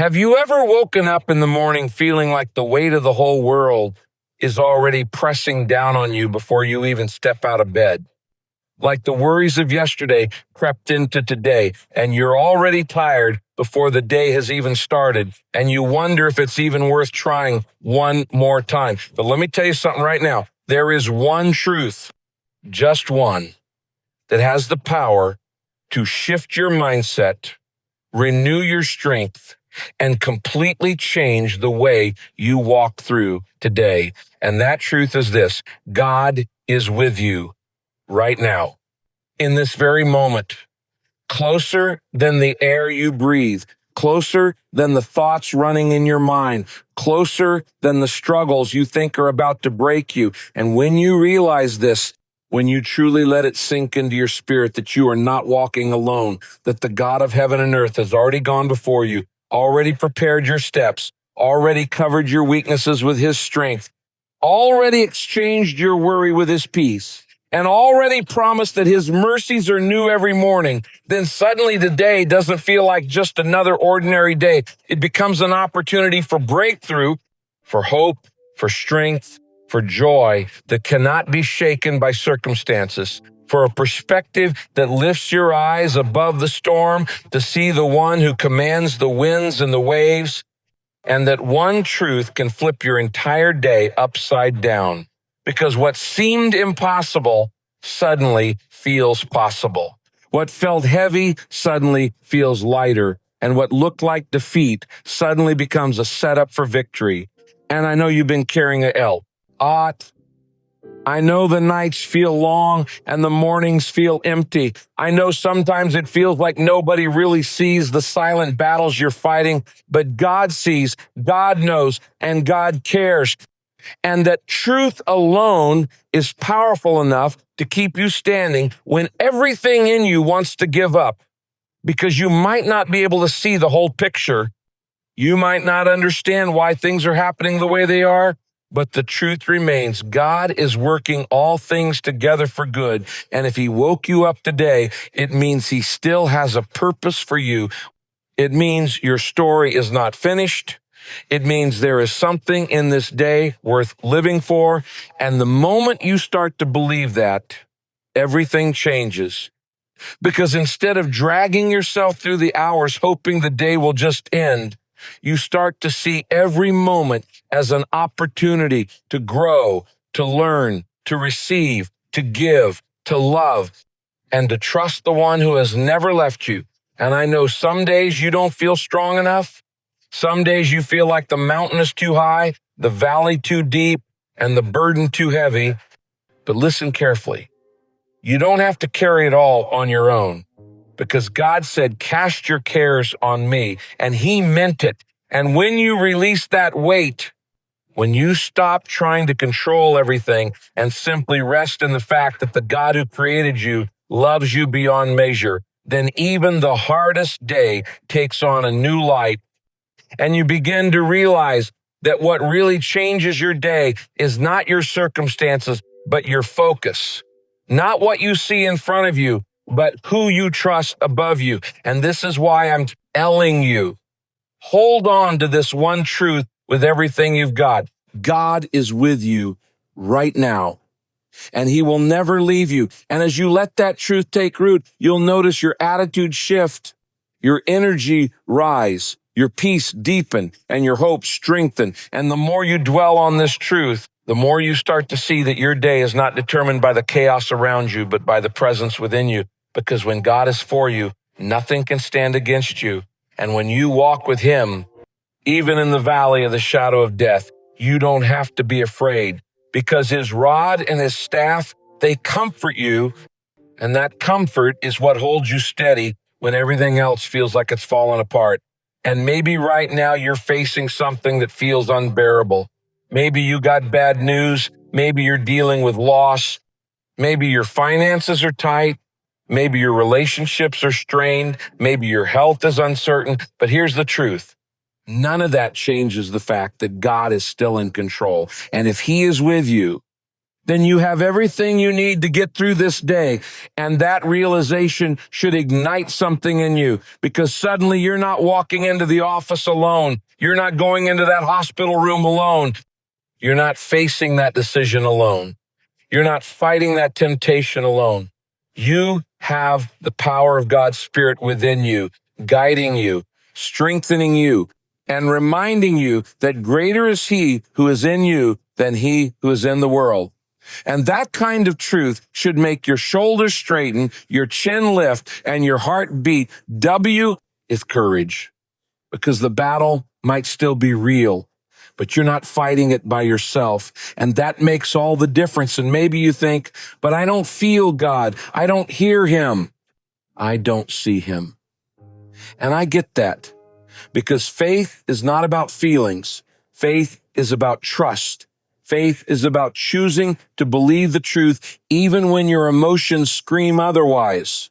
Have you ever woken up in the morning feeling like the weight of the whole world is already pressing down on you before you even step out of bed? Like the worries of yesterday crept into today, and you're already tired before the day has even started, and you wonder if it's even worth trying one more time. But let me tell you something right now. There is one truth, just one, that has the power to shift your mindset, renew your strength, and completely change the way you walk through today. And that truth is this: God is with you right now, in this very moment, closer than the air you breathe, closer than the thoughts running in your mind, closer than the struggles you think are about to break you. And when you realize this, when you truly let it sink into your spirit that you are not walking alone, that the God of heaven and earth has already gone before you, already prepared your steps, already covered your weaknesses with his strength, already exchanged your worry with his peace, and already promised that his mercies are new every morning, then suddenly the day doesn't feel like just another ordinary day. It becomes an opportunity for breakthrough, for hope, for strength, for joy that cannot be shaken by circumstances, for a perspective that lifts your eyes above the storm to see the one who commands the winds and the waves. And that one truth can flip your entire day upside down, because what seemed impossible suddenly feels possible. What felt heavy suddenly feels lighter, and what looked like defeat suddenly becomes a setup for victory. And I know you've been carrying a L. I know the nights feel long and the mornings feel empty. I know sometimes it feels like nobody really sees the silent battles you're fighting, but God sees, God knows, and God cares. And that truth alone is powerful enough to keep you standing when everything in you wants to give up, because you might not be able to see the whole picture. You might not understand why things are happening the way they are, but the truth remains: God is working all things together for good. And if he woke you up today, it means he still has a purpose for you. It means your story is not finished. It means there is something in this day worth living for. And the moment you start to believe that, everything changes. Because instead of dragging yourself through the hours hoping the day will just end, you start to see every moment as an opportunity to grow, to learn, to receive, to give, to love, and to trust the one who has never left you. And I know some days you don't feel strong enough. Some days you feel like the mountain is too high, the valley too deep, and the burden too heavy. But listen carefully. You don't have to carry it all on your own, because God said, "Cast your cares on me," and he meant it. And when you release that weight, when you stop trying to control everything and simply rest in the fact that the God who created you loves you beyond measure, then even the hardest day takes on a new light, and you begin to realize that what really changes your day is not your circumstances, but your focus. Not what you see in front of you, but who you trust above you. And this is why I'm telling you, hold on to this one truth with everything you've got. God is with you right now, and he will never leave you. And as you let that truth take root, you'll notice your attitude shift, your energy rise, your peace deepen, and your hope strengthen. And the more you dwell on this truth, the more you start to see that your day is not determined by the chaos around you, but by the presence within you. Because when God is for you, nothing can stand against you. And when you walk with him, even in the valley of the shadow of death, you don't have to be afraid, because his rod and his staff, they comfort you. And that comfort is what holds you steady when everything else feels like it's falling apart. And maybe right now you're facing something that feels unbearable. Maybe you got bad news. Maybe you're dealing with loss. Maybe your finances are tight. Maybe your relationships are strained. Maybe your health is uncertain. But here's the truth. None of that changes the fact that God is still in control. And if he is with you, then you have everything you need to get through this day. And that realization should ignite something in you, because suddenly you're not walking into the office alone. You're not going into that hospital room alone. You're not facing that decision alone. You're not fighting that temptation alone. You have the power of God's Spirit within you, guiding you, strengthening you, and reminding you that greater is He who is in you than he who is in the world. And that kind of truth should make your shoulders straighten, your chin lift, and your heart beat. W is courage, because the battle might still be real, but you're not fighting it by yourself. And that makes all the difference. And maybe you think, but I don't feel God. I don't hear Him. I don't see Him. And I get that, because faith is not about feelings. Faith is about trust. Faith is about choosing to believe the truth even when your emotions scream otherwise.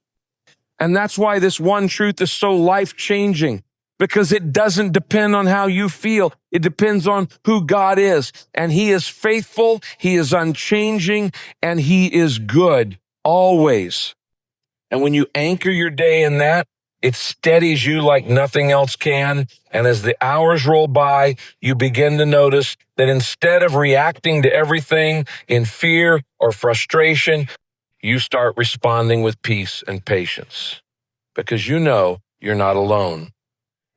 And that's why this one truth is so life-changing, because it doesn't depend on how you feel. It depends on who God is. And He is faithful, He is unchanging, and He is good always. And when you anchor your day in that, it steadies you like nothing else can. And as the hours roll by, you begin to notice that instead of reacting to everything in fear or frustration, you start responding with peace and patience, because you know you're not alone.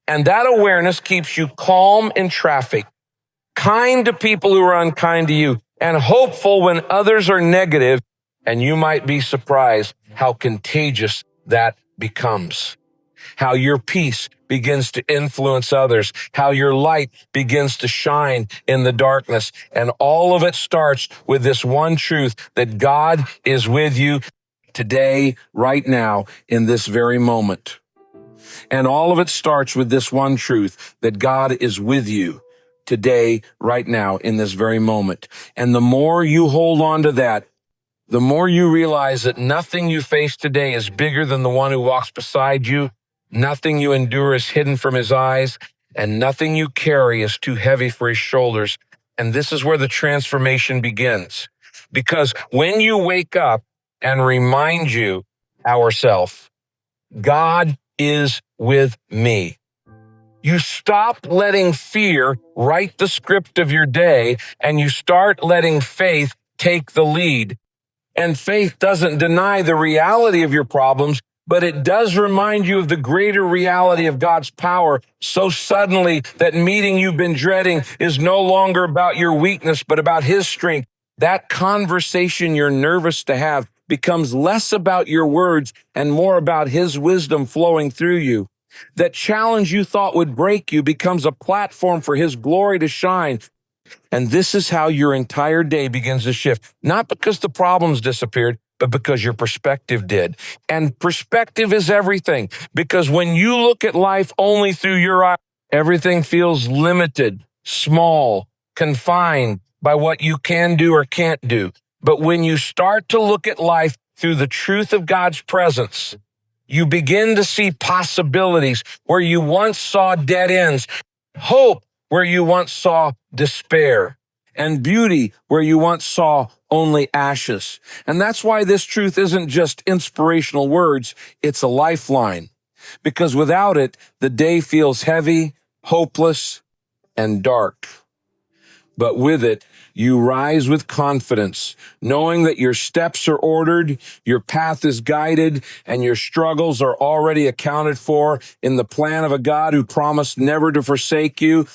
And that awareness keeps you calm in traffic, kind to people who are unkind to you, and hopeful when others are negative. And you might be surprised how contagious that becomes, how your peace begins to influence others, how your light begins to shine in the darkness. And all of it starts with this one truth, that God is with you today, right now, in this very moment. And all of it starts with this one truth, that God is with you today, right now, in this very moment. And the more you hold on to that, the more you realize that nothing you face today is bigger than the one who walks beside you. Nothing you endure is hidden from His eyes, and nothing you carry is too heavy for His shoulders. And this is where the transformation begins. Because when you wake up and remind you, ourself, God is with me, you stop letting fear write the script of your day, and you start letting faith take the lead. And faith doesn't deny the reality of your problems, but it does remind you of the greater reality of God's power. So suddenly, that meeting you've been dreading is no longer about your weakness, but about His strength. That conversation you're nervous to have becomes less about your words and more about His wisdom flowing through you. That challenge you thought would break you becomes a platform for His glory to shine. And this is how your entire day begins to shift, not because the problems disappeared, but because your perspective did. And perspective is everything, because when you look at life only through your eyes, everything feels limited, small, confined by what you can do or can't do. But when you start to look at life through the truth of God's presence, you begin to see possibilities where you once saw dead ends, hope where you once saw despair, and beauty where you once saw only ashes. And that's why this truth isn't just inspirational words, it's a lifeline. Because without it, the day feels heavy, hopeless, and dark. But with it, you rise with confidence, knowing that your steps are ordered, your path is guided, and your struggles are already accounted for in the plan of a God who promised never to forsake you.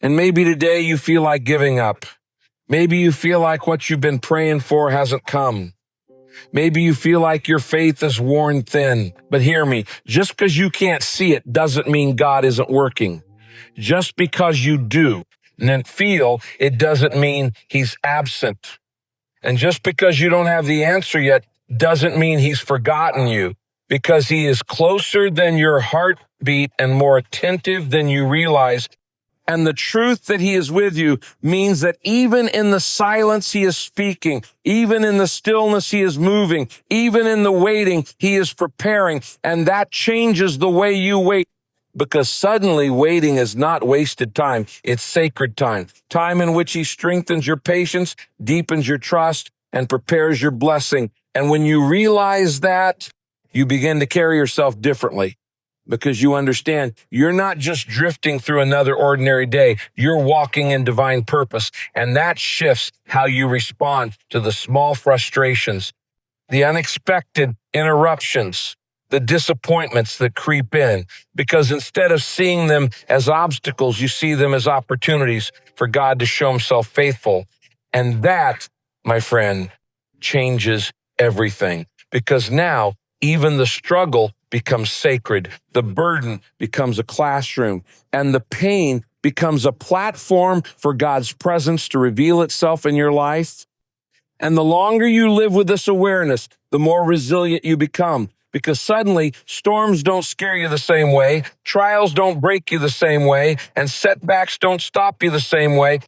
And maybe today you feel like giving up. Maybe you feel like what you've been praying for hasn't come. Maybe you feel like your faith is worn thin. But hear me, just because you can't see it doesn't mean God isn't working. Just because you do and then feel, it doesn't mean He's absent. And just because you don't have the answer yet doesn't mean He's forgotten you, because He is closer than your heartbeat and more attentive than you realize. And the truth that He is with you means that even in the silence He is speaking, even in the stillness He is moving, even in the waiting He is preparing. And that changes the way you wait, because suddenly waiting is not wasted time. It's sacred time, time in which He strengthens your patience, deepens your trust, and prepares your blessing. And when you realize that, you begin to carry yourself differently because you understand you're not just drifting through another ordinary day. You're walking in divine purpose. And that shifts how you respond to the small frustrations, the unexpected interruptions, the disappointments that creep in, because instead of seeing them as obstacles, you see them as opportunities for God to show himself faithful. And that, my friend, changes everything, because now even the struggle becomes sacred. The burden becomes a classroom, and the pain becomes a platform for God's presence to reveal itself in your life. And the longer you live with this awareness, the more resilient you become, because suddenly storms don't scare you the same way, trials don't break you the same way, and setbacks don't stop you the same way,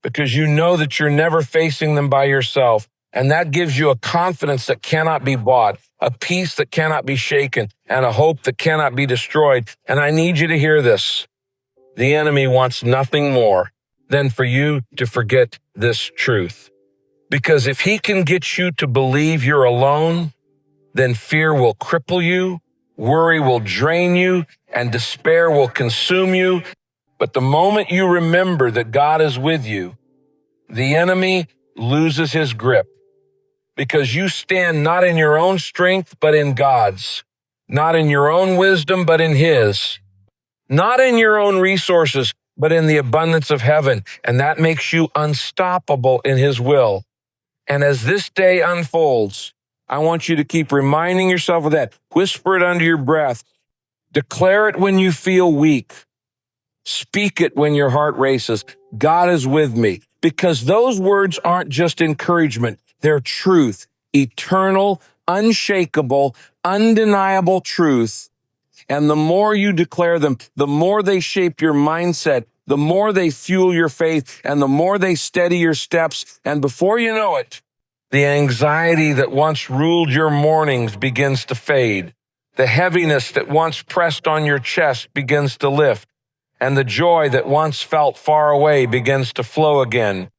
because you know that you're never facing them by yourself. And that gives you a confidence that cannot be bought, a peace that cannot be shaken, and a hope that cannot be destroyed. And I need you to hear this. The enemy wants nothing more than for you to forget this truth. Because if he can get you to believe you're alone, then fear will cripple you, worry will drain you, and despair will consume you. But the moment you remember that God is with you, the enemy loses his grip, because you stand not in your own strength, but in God's, not in your own wisdom, but in his, not in your own resources, but in the abundance of heaven. And that makes you unstoppable in his will. And as this day unfolds, I want you to keep reminding yourself of that. Whisper it under your breath. Declare it when you feel weak. Speak it when your heart races. God is with me. Because those words aren't just encouragement. They're truth, eternal, unshakable, undeniable truth. And the more you declare them, the more they shape your mindset, the more they fuel your faith, and the more they steady your steps. And before you know it, the anxiety that once ruled your mornings begins to fade. The heaviness that once pressed on your chest begins to lift. And the joy that once felt far away begins to flow again.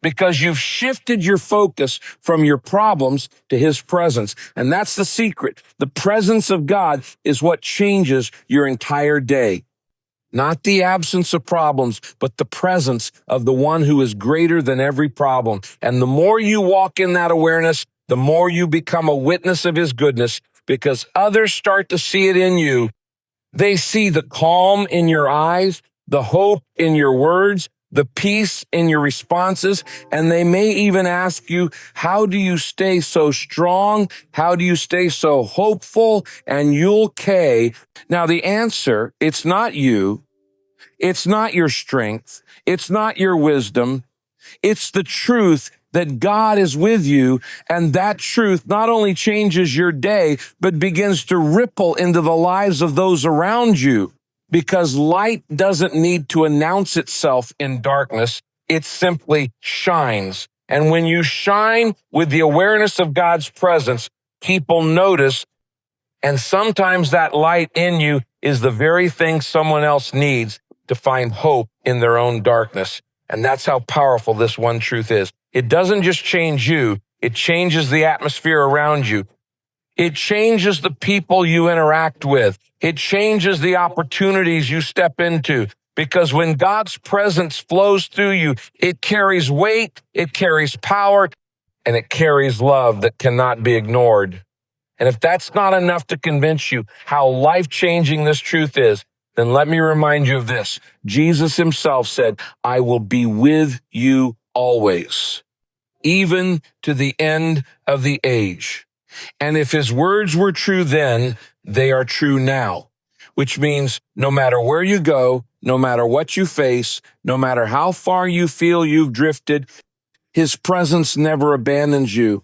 Because you've shifted your focus from your problems to his presence. And that's the secret. The presence of God is what changes your entire day. Not the absence of problems, but the presence of the one who is greater than every problem. And the more you walk in that awareness, the more you become a witness of his goodness, because others start to see it in you. They see the calm in your eyes, the hope in your words, the peace in your responses, and they may even ask you, how do you stay so strong? How do you stay so hopeful? And you'll K. Now the answer, it's not you. It's not your strength. It's not your wisdom. It's the truth that God is with you, and that truth not only changes your day, but begins to ripple into the lives of those around you, because light doesn't need to announce itself in darkness. It simply shines. And when you shine with the awareness of God's presence, people notice, and sometimes that light in you is the very thing someone else needs to find hope in their own darkness. And that's how powerful this one truth is. It doesn't just change you, it changes the atmosphere around you. It changes the people you interact with. It changes the opportunities you step into. Because when God's presence flows through you, it carries weight, it carries power, and it carries love that cannot be ignored. And if that's not enough to convince you how life-changing this truth is, then let me remind you of this. Jesus himself said, I will be with you always, even to the end of the age. And if his words were true then, they are true now, which means no matter where you go, no matter what you face, no matter how far you feel you've drifted, his presence never abandons you.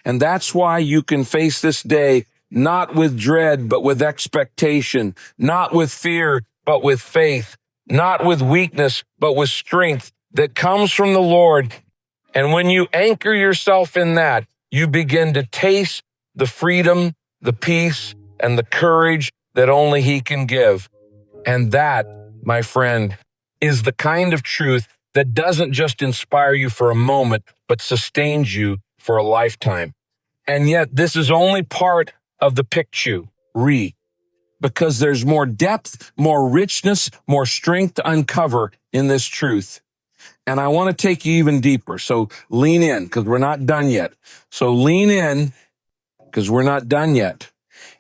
And that's why you can face this day not with dread, but with expectation, not with fear, but with faith, not with weakness, but with strength that comes from the Lord. And when you anchor yourself in that, you begin to taste the freedom, the peace, and the courage that only he can give. And that, my friend, is the kind of truth that doesn't just inspire you for a moment, but sustains you for a lifetime. And yet this is only part of the picture, because there's more depth, more richness, more strength to uncover in this truth. And I want to take you even deeper. So lean in, because we're not done yet. So lean in, because we're not done yet.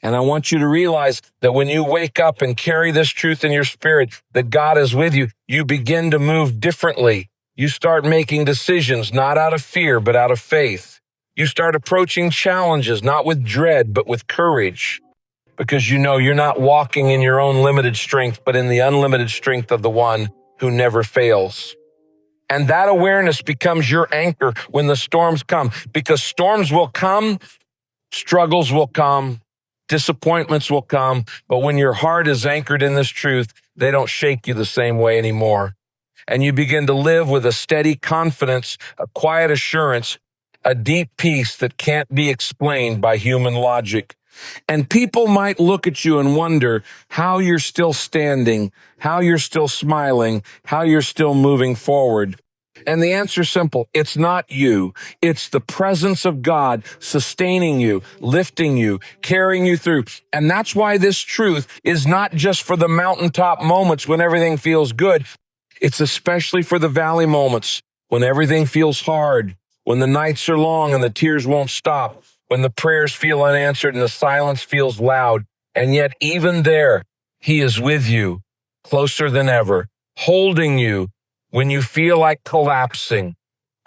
And I want you to realize that when you wake up and carry this truth in your spirit, that God is with you, you begin to move differently. You start making decisions, not out of fear, but out of faith. You start approaching challenges, not with dread, but with courage, because you know you're not walking in your own limited strength, but in the unlimited strength of the one who never fails. And that awareness becomes your anchor when the storms come, because storms will come, struggles will come, disappointments will come, but when your heart is anchored in this truth, they don't shake you the same way anymore. And you begin to live with a steady confidence, a quiet assurance, a deep peace that can't be explained by human logic. And people might look at you and wonder how you're still standing, how you're still smiling, how you're still moving forward. And the answer is simple. It's not you. It's the presence of God sustaining you, lifting you, carrying you through. And that's why this truth is not just for the mountaintop moments when everything feels good. It's especially for the valley moments when everything feels hard, when the nights are long and the tears won't stop, when the prayers feel unanswered and the silence feels loud. And yet even there, He is with you, closer than ever, holding you when you feel like collapsing,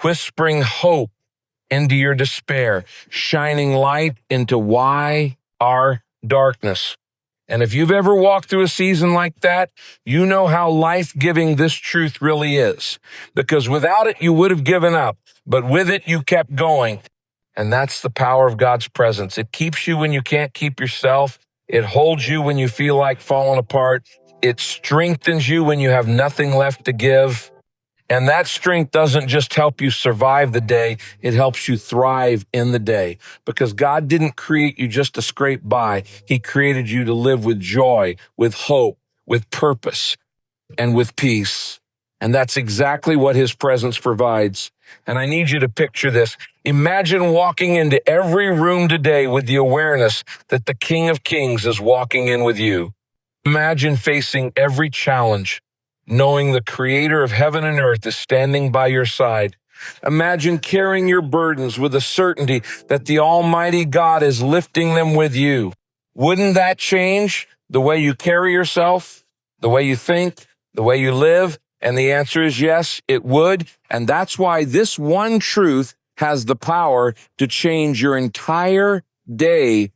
whispering hope into your despair, shining light into why our darkness. And if you've ever walked through a season like that, you know how life-giving this truth really is. Because without it, you would have given up. But with it, you kept going. And that's the power of God's presence. It keeps you when you can't keep yourself. It holds you when you feel like falling apart. It strengthens you when you have nothing left to give. And that strength doesn't just help you survive the day, it helps you thrive in the day. Because God didn't create you just to scrape by. He created you to live with joy, with hope, with purpose, and with peace. And that's exactly what His presence provides. And I need you to picture this. Imagine walking into every room today with the awareness that the King of Kings is walking in with you. Imagine facing every challenge, knowing the Creator of heaven and earth is standing by your side. Imagine carrying your burdens with the certainty that the Almighty God is lifting them with you. Wouldn't that change the way you carry yourself, the way you think, the way you live? And the answer is yes, it would. And that's why this one truth has the power to change your entire day.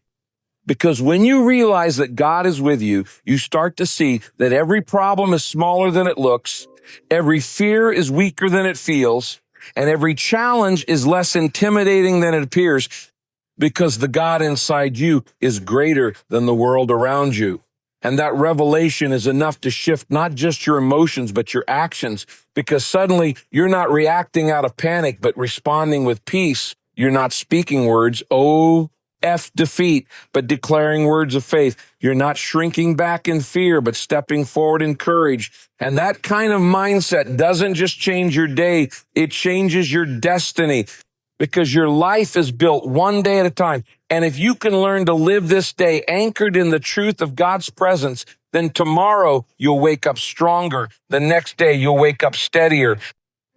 Because when you realize that God is with you, you start to see that every problem is smaller than it looks, every fear is weaker than it feels, and every challenge is less intimidating than it appears, because the God inside you is greater than the world around you. And that revelation is enough to shift not just your emotions, but your actions, because suddenly you're not reacting out of panic, but responding with peace. You're not speaking words, defeat, but declaring words of faith. You're not shrinking back in fear, but stepping forward in courage. And that kind of mindset doesn't just change your day, it changes your destiny, because your life is built one day at a time. And if you can learn to live this day anchored in the truth of God's presence, then tomorrow you'll wake up stronger. The next day you'll wake up steadier.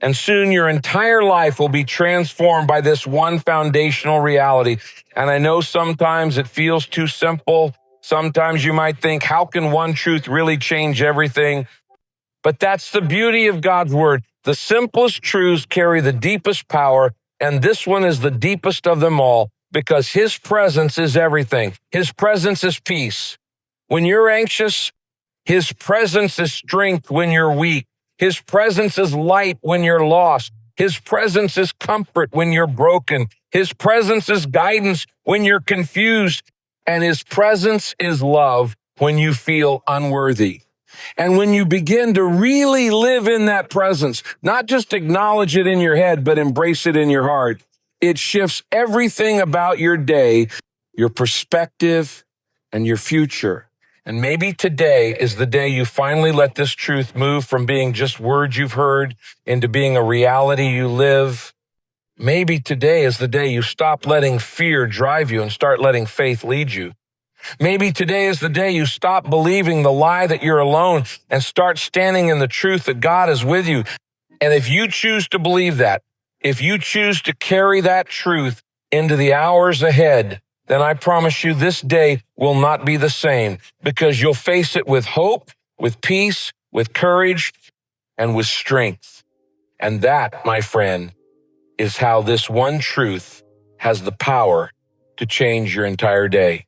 And soon your entire life will be transformed by this one foundational reality. And I know sometimes it feels too simple. Sometimes you might think, how can one truth really change everything? But that's the beauty of God's word. The simplest truths carry the deepest power, and this one is the deepest of them all, because His presence is everything. His presence is peace. When you're anxious, His presence is strength when you're weak. His presence is light when you're lost. His presence is comfort when you're broken. His presence is guidance when you're confused. And His presence is love when you feel unworthy. And when you begin to really live in that presence, not just acknowledge it in your head, but embrace it in your heart, it shifts everything about your day, your perspective, and your future. And maybe today is the day you finally let this truth move from being just words you've heard into being a reality you live. Maybe today is the day you stop letting fear drive you and start letting faith lead you. Maybe today is the day you stop believing the lie that you're alone and start standing in the truth that God is with you. And if you choose to believe that, if you choose to carry that truth into the hours ahead, then I promise you this day will not be the same, because you'll face it with hope, with peace, with courage, and with strength. And that, my friend, is how this one truth has the power to change your entire day.